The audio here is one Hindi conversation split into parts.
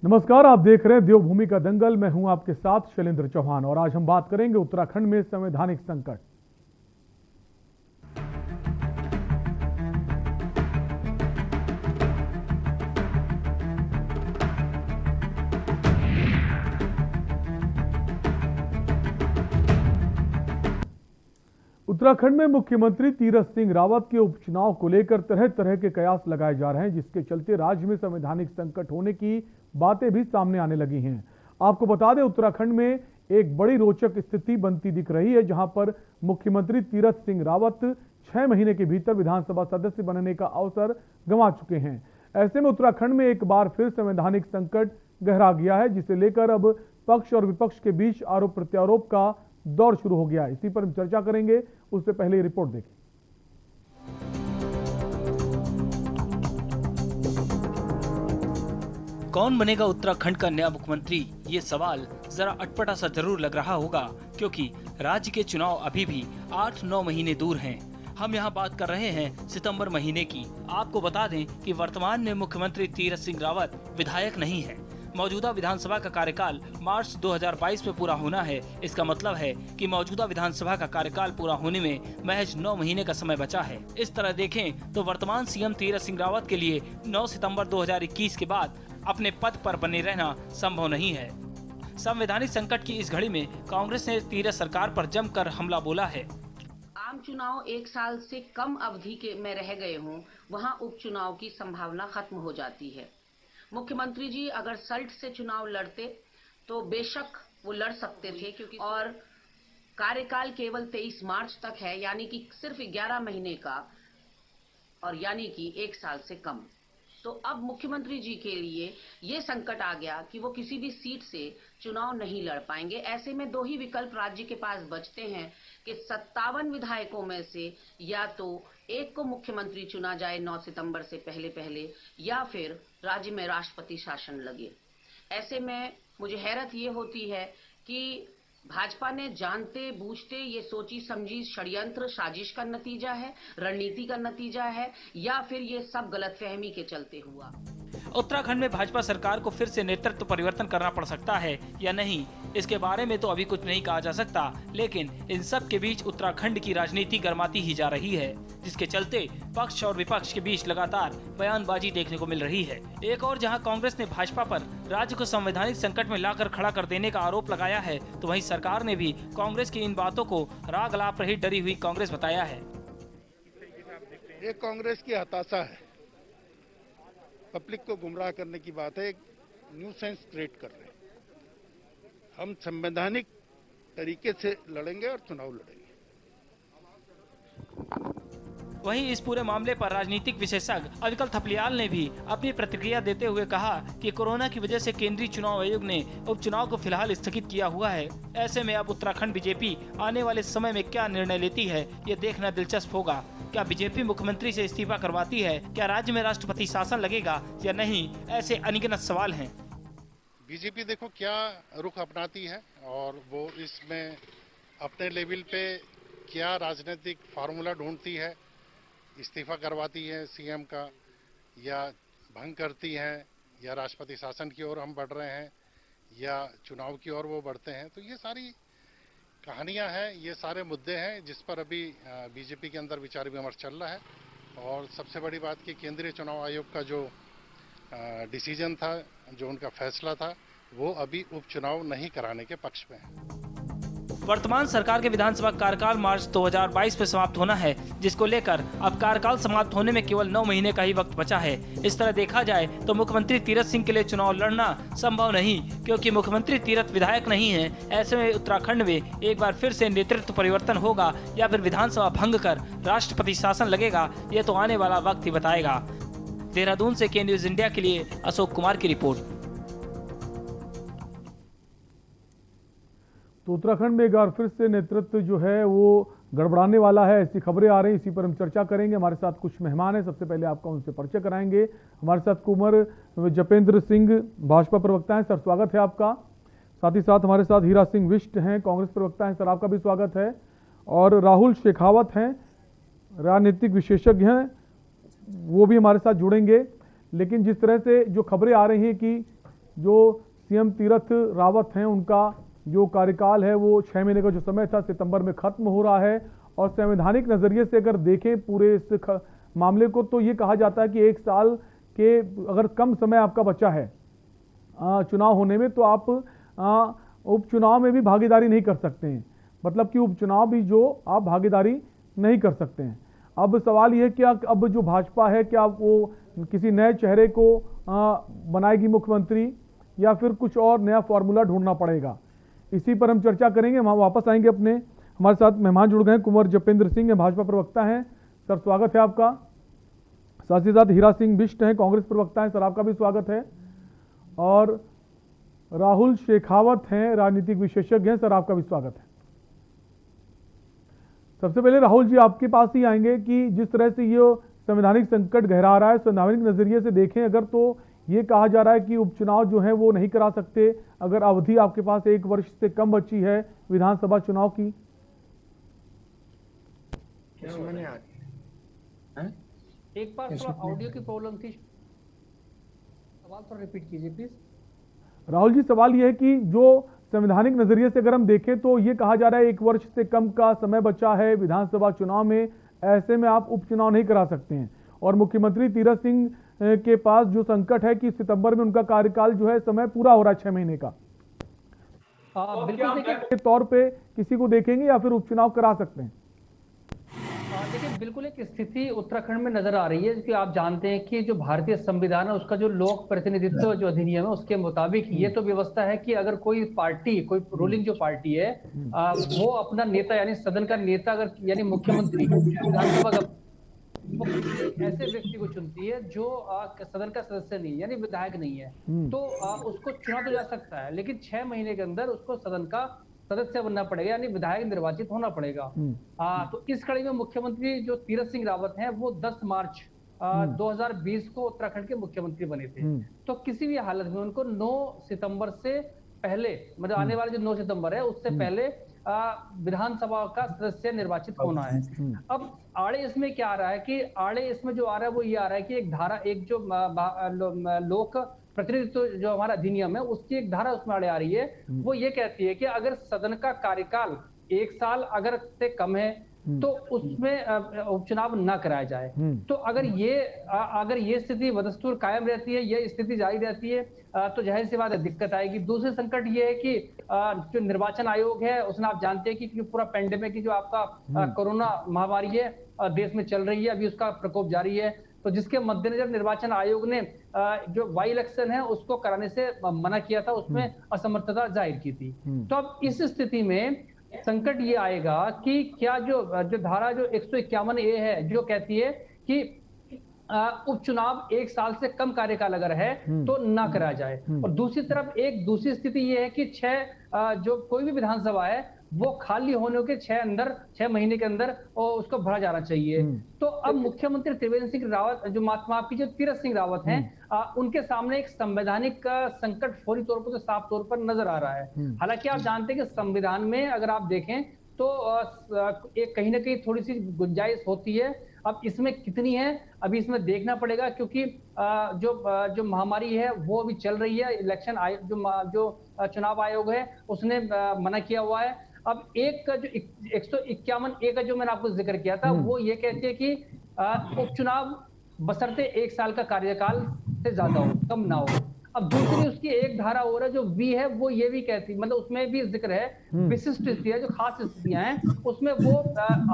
नमस्कार, आप देख रहे हैं देवभूमि का दंगल। मैं हूं आपके साथ शैलेंद्र चौहान और आज हम बात करेंगे उत्तराखंड में संवैधानिक संकट। उत्तराखंड में मुख्यमंत्री तीरथ सिंह रावत के उपचुनाव को लेकर तरह तरह के कयास लगाए जा रहे हैं, जिसके चलते राज्य में संवैधानिक संकट होने की बातें भी सामने आने लगी हैं। आपको बता दें, उत्तराखंड में एक बड़ी रोचक स्थिति बनती दिख रही है, जहां पर मुख्यमंत्री तीरथ सिंह रावत 6 महीने के भीतर विधानसभा सदस्य बनने का अवसर गंवा चुके हैं। ऐसे में उत्तराखंड में एक बार फिर संवैधानिक संकट गहरा गया है, जिसे लेकर अब पक्ष और विपक्ष के बीच आरोप प्रत्यारोप का दौर शुरू हो गया है। इसी पर हम चर्चा करेंगे, उससे पहले ये रिपोर्ट देखें। कौन बनेगा उत्तराखंड का नया मुख्यमंत्री, ये सवाल जरा अटपटा सा जरूर लग रहा होगा, क्योंकि राज्य के चुनाव अभी भी 8-9 महीने दूर हैं। हम यहाँ बात कर रहे हैं सितंबर महीने की। आपको बता दें कि वर्तमान में मुख्यमंत्री तीरथ सिंह रावत विधायक नहीं है। मौजूदा विधानसभा का कार्यकाल मार्च 2022 में पूरा होना है। इसका मतलब है कि मौजूदा विधानसभा का कार्यकाल पूरा होने में महज 9 महीने का समय बचा है। इस तरह देखें तो वर्तमान सीएम तीरथ सिंह रावत के लिए 9 सितंबर 2021 के बाद अपने पद पर बने रहना संभव नहीं है। संवैधानिक संकट की इस घड़ी में कांग्रेस ने तीरथ सरकार पर जमकर हमला बोला है। आम चुनाव 1 साल से कम अवधि के में रह गए हों, वहां उपचुनाव की संभावना खत्म हो जाती है। मुख्यमंत्री जी अगर सल्ट से चुनाव लड़ते तो बेशक वो लड़ सकते थे, क्योंकि और कार्यकाल केवल 23 मार्च तक है, यानी कि सिर्फ 11 महीने का, और यानी कि 1 साल से कम। तो अब मुख्यमंत्री जी के लिए ये संकट आ गया कि वो किसी भी सीट से चुनाव नहीं लड़ पाएंगे। ऐसे में 2 ही विकल्प राज्य के पास बचते हैं कि 57 विधायकों में से या तो एक को मुख्यमंत्री चुना जाए 9 सितंबर से पहले, या फिर राज्य में राष्ट्रपति शासन लगे। ऐसे में मुझे हैरत ये होती है कि भाजपा ने जानते बूझते ये सोची समझी षड्यंत्र साजिश का नतीजा है, रणनीति का नतीजा है, या फिर ये सब गलतफहमी के चलते हुआ। उत्तराखंड में भाजपा सरकार को फिर से नेतृत्व परिवर्तन करना पड़ सकता है या नहीं, इसके बारे में तो अभी कुछ नहीं कहा जा सकता। लेकिन इन सब के बीच उत्तराखंड की राजनीति गर्माती ही जा रही है, जिसके चलते पक्ष और विपक्ष के बीच लगातार बयानबाजी देखने को मिल रही है। एक और जहां कांग्रेस ने भाजपा पर राज्य को संवैधानिक संकट में लाकर खड़ा कर देने का आरोप लगाया है, तो वहीं सरकार ने भी कांग्रेस की इन बातों को राग अलाप रही डरी हुई कांग्रेस बताया है। ये कांग्रेस की हताशा है, पब्लिक को गुमराह करने की बात है, एक न्यूसेंस क्रिएट कर रहे हैं। हम संवैधानिक तरीके से लड़ेंगे और चुनाव लड़ेंगे। वहीं इस पूरे मामले पर राजनीतिक विशेषज्ञ अविकल थपलियाल ने भी अपनी प्रतिक्रिया देते हुए कहा कि कोरोना की वजह से केंद्रीय चुनाव आयोग ने उपचुनाव को फिलहाल स्थगित किया हुआ है। ऐसे में अब उत्तराखंड बीजेपी आने वाले समय में क्या निर्णय लेती है, ये देखना दिलचस्प होगा। क्या बीजेपी मुख्यमंत्री से इस्तीफा करवाती है? क्या राज्य में राष्ट्रपति शासन लगेगा या नहीं? ऐसे अनगिनत सवाल हैं। बीजेपी देखो क्या रुख अपनाती है, और वो इसमें अपने लेवल पे क्या राजनीतिक फार्मूला ढूंढती है। इस्तीफा करवाती है सीएम का, या भंग करती है, या राष्ट्रपति शासन की ओर हम बढ़ रहे हैं, या चुनाव की ओर वो बढ़ते हैं। तो ये सारी कहानियां हैं, ये सारे मुद्दे हैं जिस पर अभी बीजेपी के अंदर विचार विमर्श चल रहा है। और सबसे बड़ी बात कि केंद्रीय चुनाव आयोग का जो डिसीजन था, जो उनका फैसला था, वो अभी उपचुनाव नहीं कराने के पक्ष में है। वर्तमान सरकार के विधानसभा कार्यकाल मार्च 2022 में समाप्त होना है, जिसको लेकर अब कार्यकाल समाप्त होने में केवल 9 महीने का ही वक्त बचा है। इस तरह देखा जाए तो मुख्यमंत्री तीरथ सिंह के लिए चुनाव लड़ना संभव नहीं, क्योंकि मुख्यमंत्री तीरथ विधायक नहीं है। ऐसे में उत्तराखंड में एक बार फिर से नेतृत्व परिवर्तन होगा या फिर विधानसभा भंग कर राष्ट्रपति शासन लगेगा, ये तो आने वाला वक्त ही बताएगा। देहरादून से के न्यूज इंडिया के लिए अशोक कुमार की रिपोर्ट। तो उत्तराखंड में एक बार फिर से नेतृत्व जो है वो गड़बड़ाने वाला है, ऐसी खबरें आ रही। इसी पर हम चर्चा करेंगे। हमारे साथ कुछ मेहमान हैं, सबसे पहले आपका उनसे परिचय कराएंगे। हमारे साथ कुंवर जपेंद्र सिंह भाजपा प्रवक्ता हैं, सर स्वागत है आपका। साथ ही साथ हमारे साथ हीरा सिंह विष्ट हैं, कांग्रेस प्रवक्ता हैं, सर आपका भी स्वागत है। और राहुल शेखावत हैं, राजनीतिक विशेषज्ञ हैं, वो भी हमारे साथ जुड़ेंगे। लेकिन जिस तरह से जो खबरें आ रही हैं कि जो सीएम तीरथ रावत हैं उनका जो कार्यकाल है वो 6 महीने का जो समय था सितंबर में खत्म हो रहा है। और संवैधानिक नजरिए से अगर देखें पूरे इस मामले को तो ये कहा जाता है कि 1 साल के अगर कम समय आपका बचा है चुनाव होने में तो आप उपचुनाव में भी भागीदारी नहीं कर सकते हैं, मतलब कि उपचुनाव भी जो आप भागीदारी नहीं कर सकते हैं। अब सवाल यह कि अब जो भाजपा है क्या वो किसी नए चेहरे को बनाएगी मुख्यमंत्री या फिर कुछ और नया फॉर्मूला ढूंढना पड़ेगा, इसी पर हम चर्चा करेंगे। हम वापस आएंगे अपने, हमारे साथ मेहमान जुड़ गए हैं, कुंवर जपेंद्र सिंह भाजपा प्रवक्ता हैं, सर स्वागत है आपका। साथ ही साथ हीरा सिंह बिष्ट हैं, कांग्रेस प्रवक्ता हैं, सर आपका भी स्वागत है। और राहुल शेखावत हैं, राजनीतिक विशेषज्ञ हैं, सर आपका भी स्वागत है। सबसे पहले राहुल जी आपके पास ही आएंगे कि जिस तरह से ये संवैधानिक संकट गहरा रहा है, संवैधानिक नजरिए से देखें अगर तो ये कहा जा रहा है कि उपचुनाव जो है वो नहीं करा सकते अगर अवधि आपके पास 1 वर्ष से कम बची है विधानसभा चुनाव की। एक बार थोड़ा ऑडियो की प्रॉब्लम थी, सवाल थोड़ा रिपीट कीजिए प्लीज। राहुल जी सवाल यह है कि जो संवैधानिक नजरिए से अगर हम देखें तो ये कहा जा रहा है 1 वर्ष से कम का समय बचा है विधानसभा चुनाव में, ऐसे में आप उपचुनाव नहीं करा सकते हैं। और मुख्यमंत्री तीरथ सिंह के पास जो संकट है कि सितंबर में उनका कार्यकाल जो है समय पूरा हो रहा है 6 महीने का, बिल्कुल देखिए तौर पे किसी को देखेंगे या फिर उपचुनाव करा सकते हैं? देखिए बिल्कुल एक स्थिति उत्तराखंड में नजर आ रही है कि आप जानते हैं कि जो भारतीय संविधान है उसका जो लोक प्रतिनिधित्व जो अधिनियम है उसके मुताबिक ये तो व्यवस्था है कि अगर कोई पार्टी, कोई रूलिंग जो पार्टी है वो अपना नेता यानी सदन का नेता अगर यानी मुख्यमंत्री विधानसभा का ऐसे व्यक्ति को चुनती है जो सदन का सदस्य नहीं यानी विधायक नहीं है तो उसको चुना तो जा सकता है, लेकिन 6 महीने के अंदर उसको सदन का सदस्य बनना पड़ेगा यानी विधायक निर्वाचित होना पड़ेगा। तो इस कड़ी में मुख्यमंत्री जो तीरथ सिंह रावत हैं वो 10 मार्च 2020 को उत्तराखंड के मुख्यमंत्री बने थे। तो किसी भी हालत में उनको 9 सितंबर से पहले, मतलब आने वाले जो 9 सितंबर है उससे पहले विधानसभा का सदस्य निर्वाचित होना है। अब आड़े इसमें क्या आ रहा है कि आड़े इसमें जो आ रहा है वो ये आ रहा है कि एक धारा, एक जो लोक प्रतिनिधित्व जो हमारा अधिनियम है उसकी एक धारा उसमें आड़े आ रही है, वो ये कहती है कि अगर सदन का कार्यकाल 1 साल अगर से कम है तो उसमें उपचुनाव ना कराया जाए। तो अगर ये स्थिति बदस्तूर कायम रहती है, ये स्थिति जारी रहती है तो जाहिर सी बात है दिक्कत आएगी। दूसरे संकट ये है कि जो निर्वाचन आयोग है उसने, आप जानते हैं कि पूरा पेंडेमिक की जो आपका कोरोना महामारी है देश में चल रही है, अभी उसका प्रकोप जारी है, तो जिसके मद्देनजर निर्वाचन आयोग ने जो वाई इलेक्शन है उसको कराने से मना किया था, उसमें असमर्थता जाहिर की थी। तो अब इस स्थिति में संकट ये आएगा कि क्या जो धारा जो 151A है जो कहती है कि उपचुनाव 1 साल से कम कार्यकाल अगर है तो ना कराया जाए, और दूसरी तरफ एक दूसरी स्थिति ये है कि 6 जो कोई भी विधानसभा है वो खाली होने के 6 महीने के अंदर उसको भरा जाना चाहिए। तो अब मुख्यमंत्री त्रिवेंद्र सिंह रावत जो माफ कीजिए तीरथ सिंह रावत हैं, उनके सामने एक संवैधानिक संकट फौरी तौर पर तो साफ तौर पर नजर आ रहा है। हालांकि आप जानते हैं कि संविधान में अगर आप देखें तो एक कहीं ना कहीं थोड़ी सी गुंजाइश होती है, अब इसमें कितनी है अभी इसमें देखना पड़ेगा, क्योंकि जो महामारी है वो अभी चल रही है। इलेक्शन जो चुनाव आयोग है उसने मना किया हुआ है। अब एक जो 151A का जो मैंने आपको जिक्र किया था वो ये कहती है कि उपचुनाव बशर्ते 1 साल का कार्यकाल से ज्यादा हो, कम ना हो। अब दूसरी उसकी एक धारा और है जो V है, वो ये भी कहती, मतलब उसमें भी जिक्र है विशिष्ट स्थितियां जो खास स्थितियां हैं उसमें वो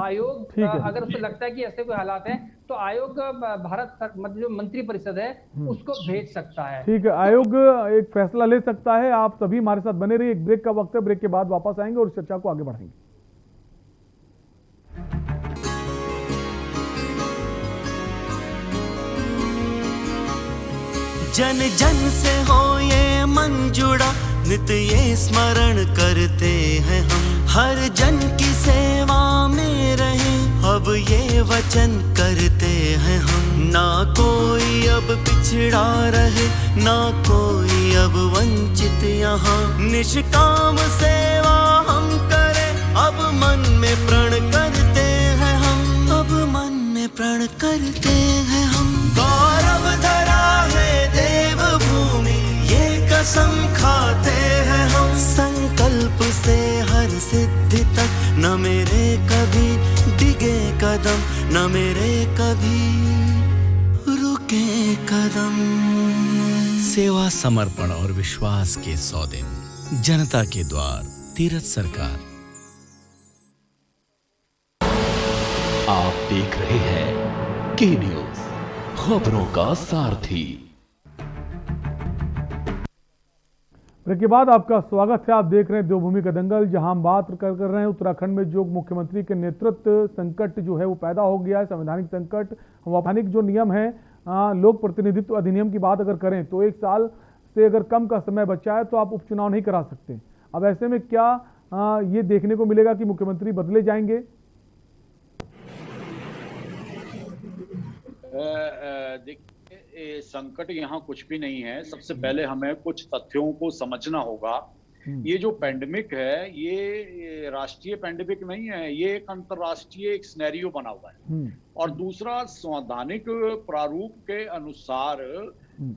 आयोग अगर उसे लगता है कि ऐसे कोई हालात हैं तो आयोग भारत मतलब जो मंत्री परिषद है उसको भेज सकता है। ठीक है, आयोग एक फैसला ले सकता है। आप सभी हमारे साथ बने रहिए, एक ब्रेक का वक्त है, ब्रेक के बाद वापस आएंगे और चर्चा को आगे बढ़ाएंगे। जन जन से हो ये मन जुड़ा, नित ये स्मरण करते हैं हम, हर जन की सेवा में रहे अब ये वचन करते हैं हम। ना कोई अब पिछड़ा रहे, ना कोई अब वंचित यहाँ, निष्काम सेवा हम करें अब मन में प्रण करते हैं हम, अब मन में प्रण करते हैं हम। गौरव धरा है देवभूमि ये कसम खाते हैं हम, संकल्प से हर सिद्धि तक, न मेरे कभी डिगे कदम, न मेरे कभी रुके कदम। सेवा, समर्पण और विश्वास के 100 दिन, जनता के द्वार, तीरथ सरकार। आप देख रहे हैं के न्यूज, खबरों का सारथी। ब्रेक के बाद आपका स्वागत है। आप देख रहे हैं देवभूमि का दंगल, जहां हम बात कर रहे हैं उत्तराखंड में जो मुख्यमंत्री के नेतृत्व संकट जो है वो पैदा हो गया है, संवैधानिक संकट। वैधानिक जो नियम है, लोक प्रतिनिधित्व अधिनियम की बात अगर करें तो 1 साल से अगर कम का समय बचा है तो आप उपचुनाव नहीं करा सकते। अब ऐसे में क्या ये देखने को मिलेगा कि मुख्यमंत्री बदले जाएंगे? देखिए, संकट यहाँ कुछ भी नहीं है। सबसे पहले हमें कुछ तथ्यों को समझना होगा। ये जो पैंडेमिक है, ये राष्ट्रीय पैंडेमिक नहीं है, ये एक अंतर्राष्ट्रीय एक सिनेरियो बना हुआ है। और दूसरा, संवैधानिक प्रारूप के अनुसार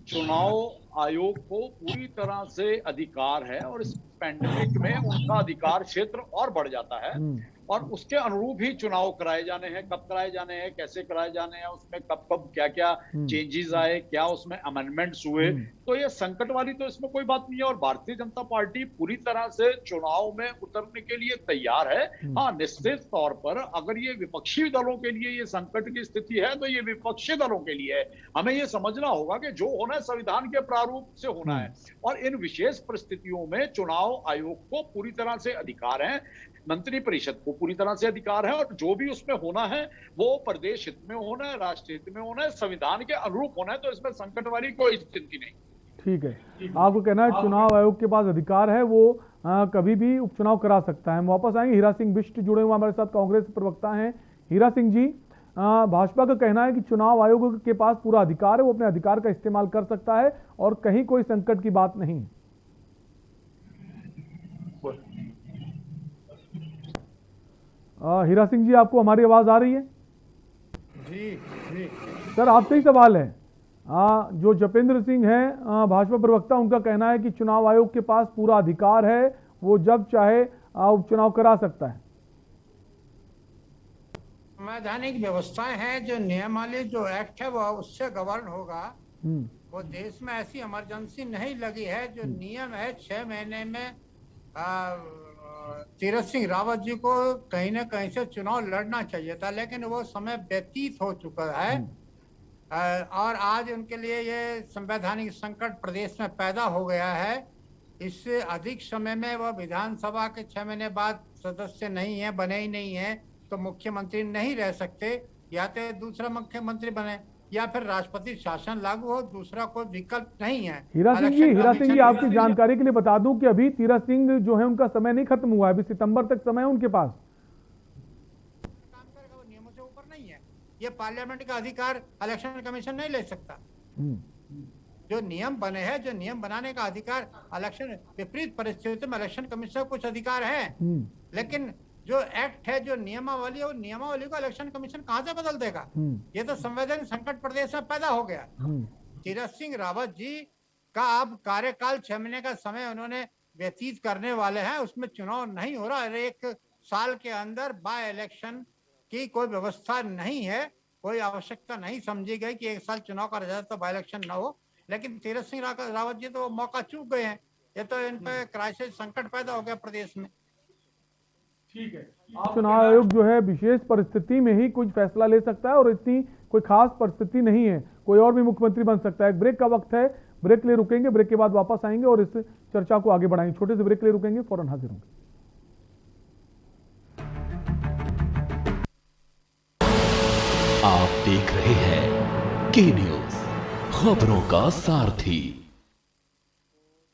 चुनाव आयोग को पूरी तरह से अधिकार है और इस पैंडेमिक में उनका अधिकार क्षेत्र और बढ़ जाता है और उसके अनुरूप ही चुनाव कराए जाने हैं। कब कराए जाने हैं, कैसे कराए जाने हैं, उसमें कब कब क्या क्या चेंजेस आए, क्या उसमें अमेंडमेंट्स हुए, तो ये संकट वाली तो इसमें कोई बात नहीं है। और भारतीय जनता पार्टी पूरी तरह से चुनाव में उतरने के लिए तैयार है। हाँ, निश्चित तौर पर अगर ये विपक्षी दलों के लिए ये संकट की स्थिति है तो ये विपक्षी दलों के लिए है। हमें ये समझना होगा कि जो होना है संविधान के प्रारूप से होना है और इन विशेष परिस्थितियों में चुनाव आयोग को पूरी तरह से अधिकार है, मंत्रिपरिषद को पूरी तरह से अधिकार है और जो भी उसमें होना है वो प्रदेश हित में होना है, राष्ट्र हित में होना है, संविधान के अनुरूप होना है। तो इसमें संकट वाली कोई स्थिति नहीं। ठीक है, आपको कहना है चुनाव आयोग के पास अधिकार है, वो कभी भी उपचुनाव करा सकता है। हम वापस आएंगे, हीरा सिंह बिष्ट जुड़े हुए हमारे साथ, कांग्रेस प्रवक्ता हैं। हीरा सिंह जी, भाजपा का कहना है कि चुनाव आयोग के पास पूरा अधिकार है, वो अपने अधिकार का इस्तेमाल कर सकता है और कहीं कोई संकट की बात नहीं। हीरा सिंह जी, आपको हमारी आवाज आ रही है? जी जी सर, आपसे ही सवाल है। जो जपेंद्र सिंह हैं भाजपा प्रवक्ता, उनका कहना है कि चुनाव आयोग के पास पूरा अधिकार है, वो जब चाहे उपचुनाव करा सकता है। संवैधानिक व्यवस्थाएं हैं, जो नियमावली जो एक्ट है वो उससे गवर्न होगा। वो देश में ऐसी इमरजेंसी नहीं लगी है। जो नियम है 6 महीने में तीरथ सिंह रावत जी को कहीं ना कहीं से चुनाव लड़ना चाहिए था, लेकिन वो समय व्यतीत हो चुका है और आज उनके लिए ये संवैधानिक संकट प्रदेश में पैदा हो गया है। इससे अधिक समय में वह विधानसभा के 6 महीने बाद सदस्य नहीं है, बने ही नहीं है, तो मुख्यमंत्री नहीं रह सकते। या तो दूसरा मुख्यमंत्री बने या फिर राष्ट्रपति शासन लागू हो, दूसरा कोई विकल्प नहीं है। हीरा सिंह जी, आपकी जानकारी के लिए बता दूं कि अभी तीरथ सिंह जो है उनका समय नहीं खत्म हुआ है, अभी सितंबर तक समय है उनके पास। काम करेगा, वो नियमों से ऊपर नहीं है। ये पार्लियामेंट का अधिकार इलेक्शन कमीशन नहीं ले सकता। जो नियम बने हैं, जो नियम बनाने का अधिकार इलेक्शन, विपरीत परिस्थितियों में इलेक्शन कमीशन को कुछ अधिकार है, लेकिन जो एक्ट है, जो नियमावली है, वो नियमावली को इलेक्शन कमीशन कहां से बदल देगा? ये तो संवैधानिक संकट प्रदेश में पैदा हो गया। तीरथ सिंह रावत जी का अब कार्यकाल 6 महीने का समय उन्होंने व्यतीत करने वाले हैं, उसमें चुनाव नहीं हो रहा है। 1 साल के अंदर बाय इलेक्शन की कोई व्यवस्था नहीं है, कोई आवश्यकता नहीं समझी गई कि 1 साल चुनाव का रिजल्ट तो बाय इलेक्शन न हो। लेकिन तीरथ सिंह रावत जी तो मौका चूक गए हैं। ये तो इन पे क्राइसिस संकट पैदा हो गया प्रदेश में। ठीक है, चुनाव आयोग जो है विशेष परिस्थिति में ही कुछ फैसला ले सकता है और इतनी कोई खास परिस्थिति नहीं है, कोई और भी मुख्यमंत्री बन सकता है। ब्रेक का वक्त है, ब्रेक ले रुकेंगे, ब्रेक के बाद वापस आएंगे और इस चर्चा को आगे बढ़ाएंगे। छोटे से ब्रेक ले रुकेंगे, फौरन हाजिर होंगे। आप देख रहे हैं के न्यूज, खबरों का सारथी।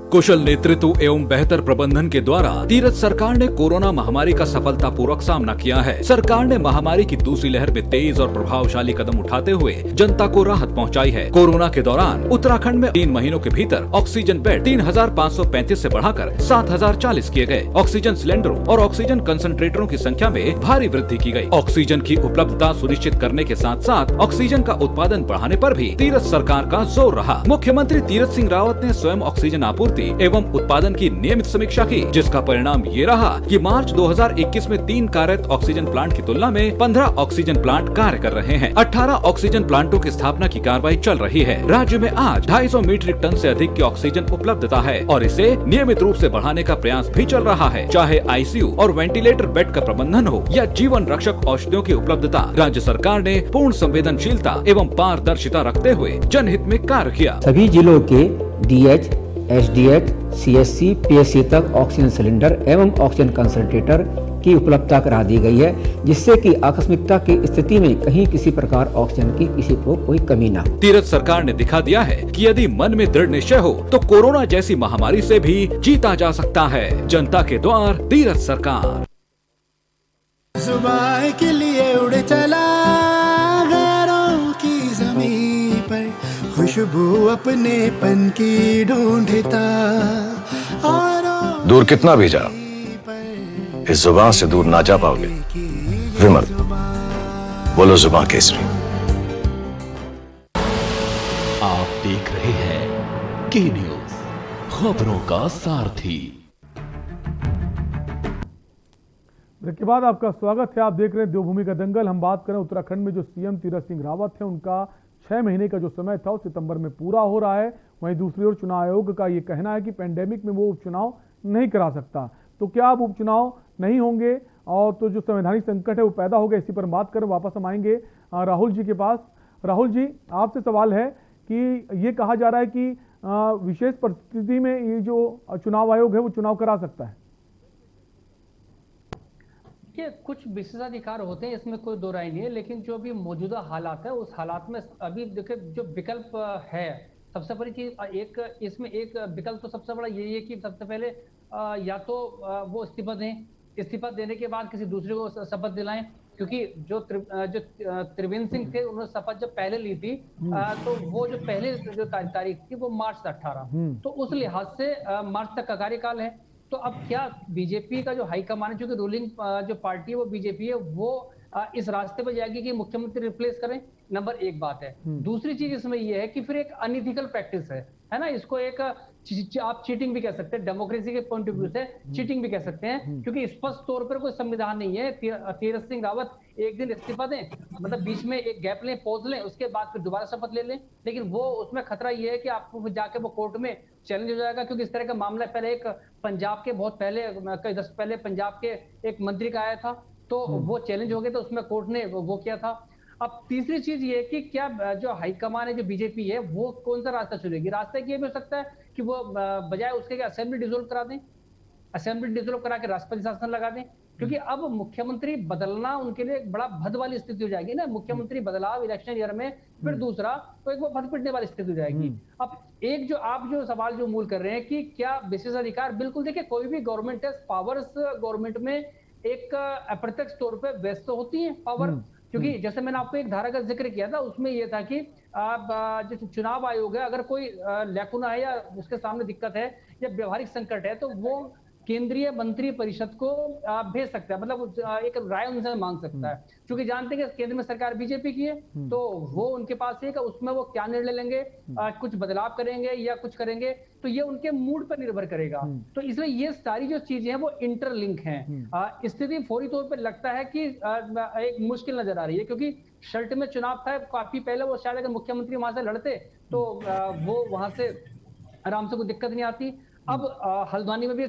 कुशल नेतृत्व एवं बेहतर प्रबंधन के द्वारा तीरथ सरकार ने कोरोना महामारी का सफलतापूर्वक सामना किया है। सरकार ने महामारी की दूसरी लहर में तेज और प्रभावशाली कदम उठाते हुए जनता को राहत पहुंचाई है। कोरोना के दौरान उत्तराखंड में 3 महीनों के भीतर ऑक्सीजन बेड 3535 से बढ़ाकर 7040 किए गए। ऑक्सीजन सिलेंडरों और ऑक्सीजन कंसंट्रेटरों की संख्या में भारी वृद्धि की गई। ऑक्सीजन की उपलब्धता सुनिश्चित करने के साथ साथ ऑक्सीजन का उत्पादन बढ़ाने पर भी तीरथ सरकार का जोर रहा। मुख्यमंत्री तीरथ सिंह रावत ने स्वयं ऑक्सीजन आपूर्ति स्थिति एवं उत्पादन की नियमित समीक्षा की, जिसका परिणाम ये रहा कि मार्च 2021 में 3 कार्यरत ऑक्सीजन प्लांट की तुलना में 15 ऑक्सीजन प्लांट कार्य कर रहे हैं। 18 ऑक्सीजन प्लांटों की स्थापना की कार्रवाई चल रही है। राज्य में आज 250 मीट्रिक टन से अधिक की ऑक्सीजन उपलब्धता है और इसे नियमित रूप से बढ़ाने का प्रयास भी चल रहा है। चाहे आईसीयू और वेंटिलेटर बेड का प्रबंधन हो या जीवन रक्षक औषधियों की उपलब्धता, राज्य सरकार ने पूर्ण संवेदनशीलता एवं पारदर्शिता रखते हुए जनहित में कार्य किया। सभी जिलों के डीएच, एसडीएच, सीएससी, पीएससी तक ऑक्सीजन सिलेंडर एवं ऑक्सीजन कंसंट्रेटर की उपलब्धता करा दी गई है, जिससे कि आकस्मिकता की स्थिति में कहीं किसी प्रकार ऑक्सीजन की किसी को कोई कमी ना हो। तीरथ सरकार ने दिखा दिया है कि यदि मन में दृढ़ निश्चय हो तो कोरोना जैसी महामारी से भी जीता जा सकता है। जनता के द्वार तीरथ सरकार। जुबान के लिए उड़ चला गैरों की ज़मीं पर, खुशबू अपने पन की ढूंढता। दूर कितना भी जा, इस जुबान से दूर ना जा पाओगे। विमल, बोलो जुबान केसरी। आप देख रहे हैं के न्यूज, खबरों का सारथी। ब्रेक के बाद आपका स्वागत है। आप देख रहे हैं देवभूमि का दंगल। हम बात करें उत्तराखंड में जो सीएम तीरथ सिंह रावत है, उनका 6 महीने का जो समय था वो सितंबर में पूरा हो रहा है। वहीं दूसरी ओर चुनाव आयोग का ये कहना है कि पैंडेमिक में वो उपचुनाव नहीं करा सकता। तो क्या अब उपचुनाव नहीं होंगे और तो जो संवैधानिक संकट है वो पैदा हो गया, इसी पर बात करें। वापस हम आएंगे राहुल जी के पास। राहुल जी, आपसे सवाल है कि ये कहा जा रहा है कि विशेष परिस्थिति में ये जो चुनाव आयोग है वो चुनाव करा सकता है। ये कुछ विशेषाधिकार होते हैं, इसमें कोई दो राय नहीं है, लेकिन जो भी मौजूदा हालात है उस हालात में अभी देखिए जो विकल्प है, सबसे बड़ी चीज एक इसमें एक विकल्प तो सबसे बड़ा यही है कि सबसे पहले या तो वो इस्तीफा दें, इस्तीफा देने के बाद किसी दूसरे को शपथ दिलाएं, क्योंकि जो त्रिवेंद्र सिंह थे उन्होंने शपथ जब पहले ली थी तो वो जो पहले जो तारीख थी वो मार्च 18, तो उस लिहाज से मार्च तक का कार्यकाल है। तो अब क्या बीजेपी का जो हाईकमान है, चूंकि रूलिंग जो पार्टी है वो बीजेपी है, वो इस रास्ते पर जाएगी कि मुख्यमंत्री रिप्लेस करें, नंबर एक बात है। दूसरी चीज इसमें यह है कि फिर एक अनइथिकल प्रैक्टिस है ना, इसको एक आप चीटिंग भी कह सकते हैं, डेमोक्रेसी के पॉइंट ऑफ व्यू से चीटिंग भी कह सकते हैं, क्योंकि स्पष्ट तौर पर कोई संविधान नहीं है। तीरथ सिंह रावत एक दिन इस्तीफा दें, मतलब बीच में एक गैप लें, पॉज लें, उसके बाद फिर दोबारा शपथ ले लें, लेकिन वो उसमें खतरा ये है कि आपको जाके वो कोर्ट में चैलेंज हो जाएगा, क्योंकि इस तरह का मामला पहले एक पंजाब के बहुत पहले कई दशक पहले पंजाब के एक मंत्री का आया था, तो वो चैलेंज हो गया, तो उसमें कोर्ट ने वो किया था। अब तीसरी चीज ये है कि क्या जो हाईकमान है जो बीजेपी है वो कौन सा रास्ता चुनेगी। रास्ता ये भी हो सकता है कि वो बजाय उसके असेंबली डिसोल्व करा दें, असेंबली डिसोल्व करा के राष्ट्रपति शासन लगा दें, क्योंकि अब मुख्यमंत्री बदलना उनके लिए एक बड़ा भद वाली स्थिति हो जाएगी ना। मुख्यमंत्री बदलाव इलेक्शन ईयर में, फिर दूसरा तो एक वो भद पिटने वाली स्थिति हो जाएगी। अब एक जो आप जो सवाल जो मूल कर रहे हैं कि क्या विशेषाधिकार, बिल्कुल देखिए कोई भी गवर्नमेंट है, पावर्स गवर्नमेंट में एक अप्रत्यक्ष तौर पर व्यस्त होती है पावर, क्योंकि जैसे मैंने आपको एक धारा का जिक्र किया था, उसमें यह था कि जो चुनाव आयोग है, अगर कोई लैकुना है या उसके सामने दिक्कत है या व्यवहारिक संकट है, तो वो केंद्रीय मंत्री परिषद को भेज सकता है, मतलब एक राय उनसे मांग सकता है। क्योंकि जानते हैं कि केंद्र में सरकार बीजेपी की है, तो वो उनके पास है कि उसमें वो क्या निर्णय लेंगे, कुछ बदलाव करेंगे या कुछ करेंगे, तो ये उनके मूड पर निर्भर करेगा। तो इसलिए ये सारी जो चीजें हैं वो इंटरलिंक हैं। स्थिति फौरी तौर पर लगता है कि एक मुश्किल नजर आ रही है, क्योंकि शर्ट में चुनाव था काफी पहले, वो शायद अगर मुख्यमंत्री वहां से लड़ते तो वो वहां से आराम से कोई दिक्कत नहीं आती। अब हल्द्वानी में भी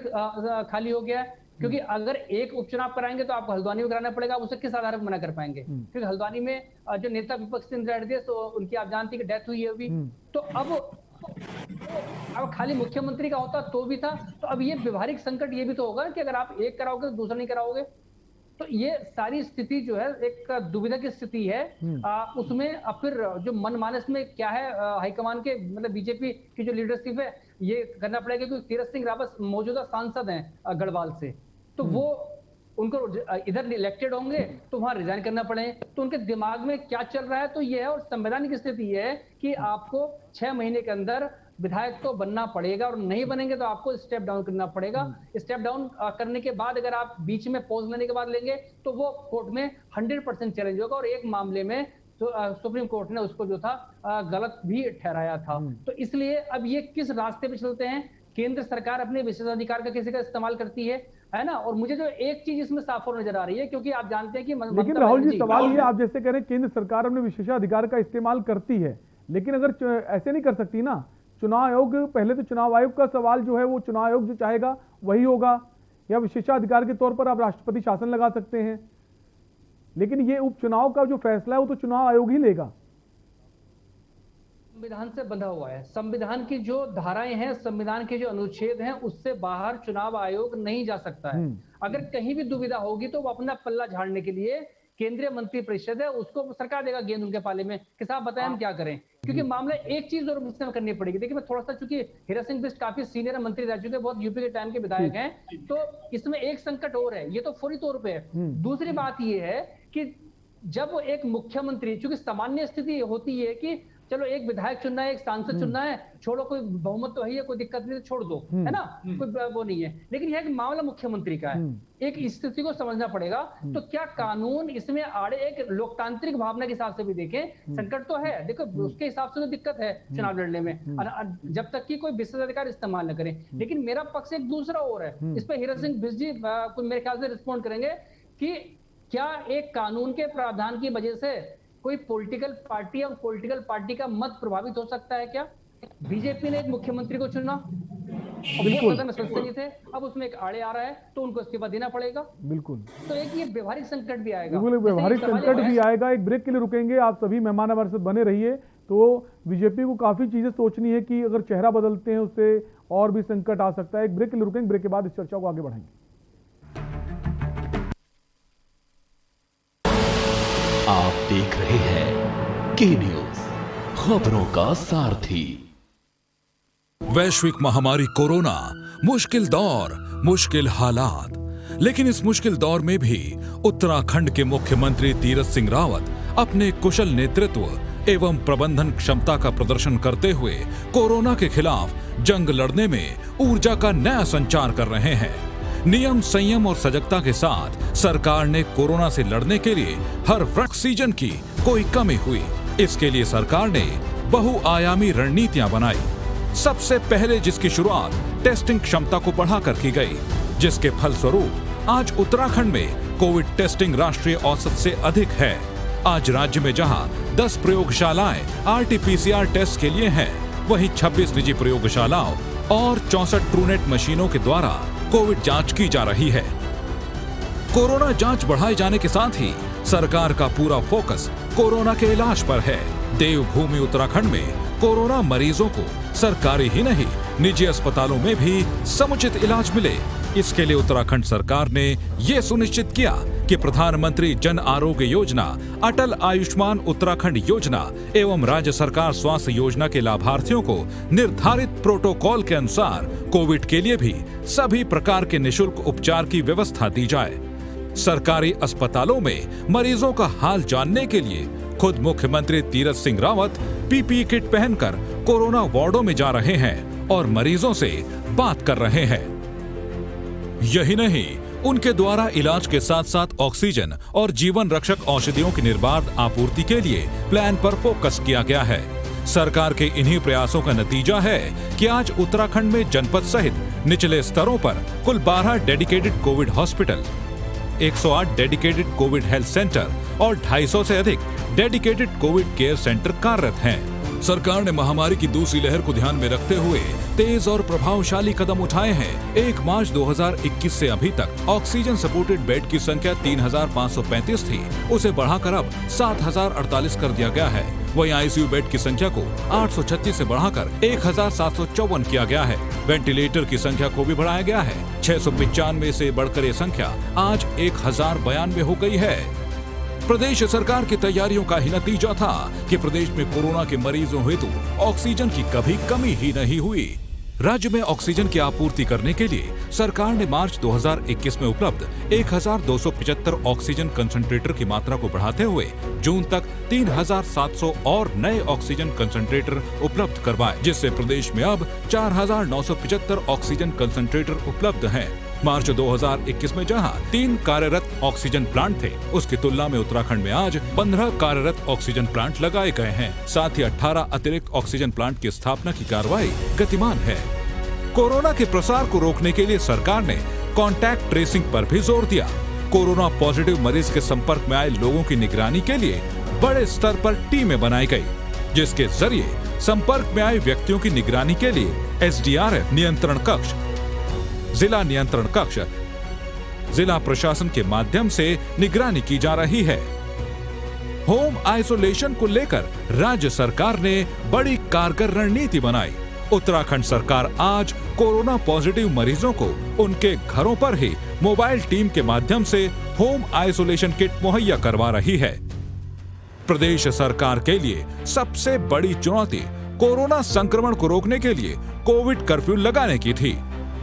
खाली हो गया है, क्योंकि अगर एक उपचुनाव कराएंगे तो आपको हल्द्वानी में कराना पड़ेगा, उसे किस आधार पर मना कर पाएंगे, क्योंकि हल्द्वानी में जो नेता विपक्ष इंदिरा हृदय, तो उनकी आप जानती कि डेथ हुई है अभी, तो अब खाली मुख्यमंत्री का होता तो भी था। तो अब ये व्यवहारिक संकट ये भी तो होगा कि अगर आप एक कराओगे तो दूसरा नहीं कराओगे, तो ये सारी स्थिति जो है एक दुविधा की स्थिति है। उसमें अब फिर जो मनमानस में क्या है, हाईकमान के मतलब बीजेपी की जो लीडरशिप है, ये करना पड़ेगा, क्योंकि तीरथ सिंह रावत मौजूदा सांसद हैं गढ़वाल से, तो वो उनको इधर इलेक्टेड होंगे तो वहां रिजाइन करना पड़े, तो उनके दिमाग में क्या चल रहा है तो ये है। और संवैधानिक स्थिति ये है कि आपको 6 महीने के अंदर विधायक तो बनना पड़ेगा, और नहीं बनेंगे तो आपको स्टेप डाउन करना पड़ेगा। स्टेप डाउन करने के बाद अगर आप बीच में पॉज लेने के बाद लेंगे तो वो कोर्ट में 100% चैलेंज होगा, और एक मामले में तो सुप्रीम कोर्ट ने उसको जो था गलत भी ठहराया था। तो इसलिए अब ये किस रास्ते पे चलते हैं, केंद्र सरकार अपने विशेषाधिकार का किसी का इस्तेमाल करती है ना। और मुझे जो एक चीज इसमें साफ और नजर आ रही है, क्योंकि आप जानते हैं कि लेकिन राहुल जी सवाल ये, आप जैसे कह रहे हैं केंद्र सरकार अपने विशेषाधिकार का इस्तेमाल करती है, लेकिन अगर ऐसे नहीं कर सकती ना, चुनाव आयोग, पहले तो चुनाव आयोग का सवाल जो है वो चुनाव आयोग जो चाहेगा वही होगा, या विशेषाधिकार के तौर पर आप राष्ट्रपति शासन लगा सकते हैं, लेकिन ये उपचुनाव का जो फैसला है वो तो चुनाव आयोग ही लेगा। संविधान से बंधा हुआ है, संविधान की जो धाराएं हैं, संविधान के जो अनुच्छेद हैं, उससे बाहर चुनाव आयोग नहीं जा सकता है। अगर कहीं भी दुविधा होगी तो वो अपना पल्ला झाड़ने के लिए केंद्रीय मंत्री परिषद है, उसको सरकार देगा गेंद उनके पाले में कि साहब बताएं हम क्या करें, क्योंकि मामला एक चीज और इसमें करनी पड़ेगी। देखिए मैं थोड़ा सा, चूंकि हीरा सिंह बिष्ट काफी सीनियर मंत्री रह चुके, बहुत यूपी के टाइम के विधायक हैं, तो इसमें एक संकट और है, ये तो फौरी तौर पे है। दूसरी बात ये है कि जब एक मुख्यमंत्री, चूंकि सामान्य स्थिति होती है कि चलो एक विधायक चुनना है, एक सांसद चुनना है, छोड़ो कोई बहुमत तो है, कोई दिक्कत नहीं तो छोड़ दो, है ना, कोई वो नहीं है। लेकिन यह मामला मुख्यमंत्री का है, एक स्थिति को समझना पड़ेगा। तो क्या कानून इसमें आड़े, एक लोकतांत्रिक भावना के हिसाब से भी देखें, संकट तो है, देखो उसके हिसाब से तो दिक्कत है चुनाव लड़ने में, जब तक कि कोई विशेषाधिकार इस्तेमाल न करें। लेकिन मेरा पक्ष एक दूसरा और है, इस पर हीरा सिंह बिष्ट जी मेरे ख्याल से रिस्पॉन्ड करेंगे कि क्या एक कानून के प्रावधान की वजह से कोई पॉलिटिकल पार्टी और पॉलिटिकल पार्टी का मत प्रभावित हो सकता है? क्या बीजेपी ने एक मुख्यमंत्री को चुना, बिल्कुल सदस्य थे, अब उसमें एक आड़े आ रहा है तो उनको इस्तीफा देना पड़ेगा। बिल्कुल, तो एक ये व्यवहारिक संकट भी आएगा, बिल्कुल व्यवहारिक संकट भी आएगा। एक ब्रेक के लिए रुकेंगे, आप सभी मेहमान हमारे साथ बने रहिए। तो बीजेपी को काफी चीजें सोचनी है कि अगर चेहरा बदलते हैं उससे और भी संकट आ सकता है। एक ब्रेक के लिए रुकेंगे, ब्रेक के बाद इस चर्चा को आगे बढ़ाएंगे। आप देख रहे हैं के न्यूज, खबरों का सारथी। वैश्विक महामारी कोरोना, मुश्किल दौर, मुश्किल हालात, लेकिन इस मुश्किल दौर में भी उत्तराखंड के मुख्यमंत्री तीरथ सिंह रावत अपने कुशल नेतृत्व एवं प्रबंधन क्षमता का प्रदर्शन करते हुए कोरोना के खिलाफ जंग लड़ने में ऊर्जा का नया संचार कर रहे हैं। नियम, संयम और सजगता के साथ सरकार ने कोरोना से लड़ने के लिए हर ऑक्सीजन की कोई कमी हुई, इसके लिए सरकार ने बहुआयामी रणनीतियां बनाई। सबसे पहले जिसकी शुरुआत टेस्टिंग क्षमता को बढ़ाकर की गई, जिसके फलस्वरूप आज उत्तराखंड में कोविड टेस्टिंग राष्ट्रीय औसत से अधिक है। आज राज्य में जहां 10 प्रयोगशालाएं RT-PCR टेस्ट के लिए हैं, वहीं 26 निजी प्रयोगशालाओं और 64 ट्रूनेट मशीनों के द्वारा कोविड जांच की जा रही है। कोरोना जांच बढ़ाए जाने के साथ ही सरकार का पूरा फोकस कोरोना के इलाज पर है। देवभूमि उत्तराखंड में कोरोना मरीजों को सरकारी ही नहीं, निजी अस्पतालों में भी समुचित इलाज मिले, इसके लिए उत्तराखंड सरकार ने ये सुनिश्चित किया कि प्रधानमंत्री जन आरोग्य योजना, अटल आयुष्मान उत्तराखंड योजना एवं राज्य सरकार स्वास्थ्य योजना के लाभार्थियों को निर्धारित प्रोटोकॉल के अनुसार कोविड के लिए भी सभी प्रकार के निशुल्क उपचार की व्यवस्था दी जाए। सरकारी अस्पतालों में मरीजों का हाल जानने के लिए खुद मुख्यमंत्री तीरथ सिंह रावत PPE किट पहनकर कोरोना वार्डों में जा रहे हैं और मरीजों से बात कर रहे हैं। यही नहीं, उनके द्वारा इलाज के साथ साथ ऑक्सीजन और जीवन रक्षक औषधियों की निर्बाध आपूर्ति के लिए प्लान पर फोकस किया गया है। सरकार के इन्हीं प्रयासों का नतीजा है कि आज उत्तराखंड में जनपद सहित निचले स्तरों पर कुल 12 dedicated Covid hospital, 108 dedicated Covid health centre और 250 से अधिक डेडिकेटेड कोविड केयर सेंटर कार्यरत हैं। सरकार ने महामारी की दूसरी लहर को ध्यान में रखते हुए तेज और प्रभावशाली कदम उठाए हैं। 1 मार्च 2021 से अभी तक ऑक्सीजन सपोर्टेड बेड की संख्या 3535 थी, उसे बढ़ाकर अब 7048 कर दिया गया है। वहीं ICU बेड की संख्या को 836 से बढ़ाकर 1754 किया गया है। वेंटिलेटर की संख्या को भी बढ़ाया गया है। 695 से बढ़कर ये संख्या आज 1092 हो गई है। प्रदेश सरकार की तैयारियों का ही नतीजा था कि प्रदेश में कोरोना के मरीजों हेतु ऑक्सीजन की कभी कमी ही नहीं हुई। राज्य में ऑक्सीजन की आपूर्ति करने के लिए सरकार ने मार्च 2021 में उपलब्ध 1275 ऑक्सीजन कंसंट्रेटर की मात्रा को बढ़ाते हुए जून तक 3700 और नए ऑक्सीजन कंसंट्रेटर उपलब्ध करवाए, जिससे प्रदेश में अब 4975 ऑक्सीजन कंसंट्रेटर उपलब्ध हैं। मार्च 2021 में जहां 3 कार्यरत ऑक्सीजन प्लांट थे, उसकी तुलना में उत्तराखंड में आज 15 कार्यरत ऑक्सीजन प्लांट लगाए गए हैं। साथ ही 18 अतिरिक्त ऑक्सीजन प्लांट की स्थापना की कार्रवाई गतिमान है। कोरोना के प्रसार को रोकने के लिए सरकार ने कॉन्टैक्ट ट्रेसिंग पर भी जोर दिया। कोरोना पॉजिटिव मरीज के संपर्क में आए लोगों की निगरानी के लिए बड़े स्तर पर टीमें बनाई गई, जिसके जरिए संपर्क में आए व्यक्तियों की निगरानी के लिए एसडीआरएफ नियंत्रण कक्ष, जिला नियंत्रण कक्ष, जिला प्रशासन के माध्यम से निगरानी की जा रही है। होम आइसोलेशन को लेकर राज्य सरकार ने बड़ी कारगर रणनीति बनाई। उत्तराखंड सरकार आज कोरोना पॉजिटिव मरीजों को उनके घरों पर ही मोबाइल टीम के माध्यम से होम आइसोलेशन किट मुहैया करवा रही है। प्रदेश सरकार के लिए सबसे बड़ी चुनौती कोरोना संक्रमण को रोकने के लिए कोविड कर्फ्यू लगाने की थी,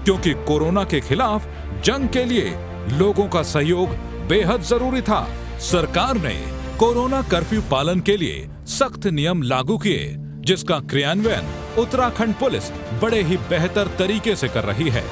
क्योंकि कोरोना के खिलाफ जंग के लिए लोगों का सहयोग बेहद जरूरी था। सरकार ने कोरोना कर्फ्यू पालन के लिए सख्त नियम लागू किए, जिसका क्रियान्वयन उत्तराखंड पुलिस बड़े ही बेहतर तरीके से कर रही है।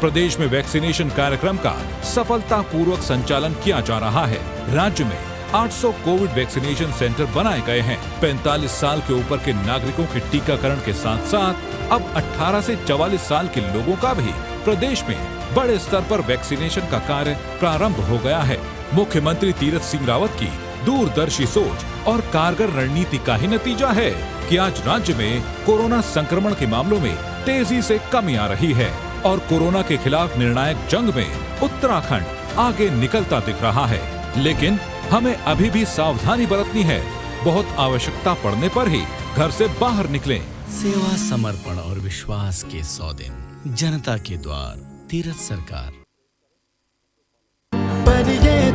प्रदेश में वैक्सीनेशन कार्यक्रम का सफलतापूर्वक संचालन किया जा रहा है। राज्य में 800 कोविड वैक्सीनेशन सेंटर बनाए गए हैं। 45 साल के ऊपर के नागरिकों के टीकाकरण के साथ साथ अब 18 से 44 साल के लोगों का भी प्रदेश में बड़े स्तर पर वैक्सीनेशन का कार्य प्रारंभ हो गया है। मुख्यमंत्री तीरथ सिंह रावत की दूरदर्शी सोच और कारगर रणनीति का ही नतीजा है कि आज राज्य में कोरोना संक्रमण के मामलों में तेजी से कमी आ रही है और कोरोना के खिलाफ निर्णायक जंग में उत्तराखंड आगे निकलता दिख रहा है। लेकिन हमें अभी भी सावधानी बरतनी है। बहुत आवश्यकता पड़ने पर ही घर से बाहर निकलें। सेवा, समर्पण और विश्वास के 100 दिन, जनता के द्वार, तीरथ सरकार। पर ये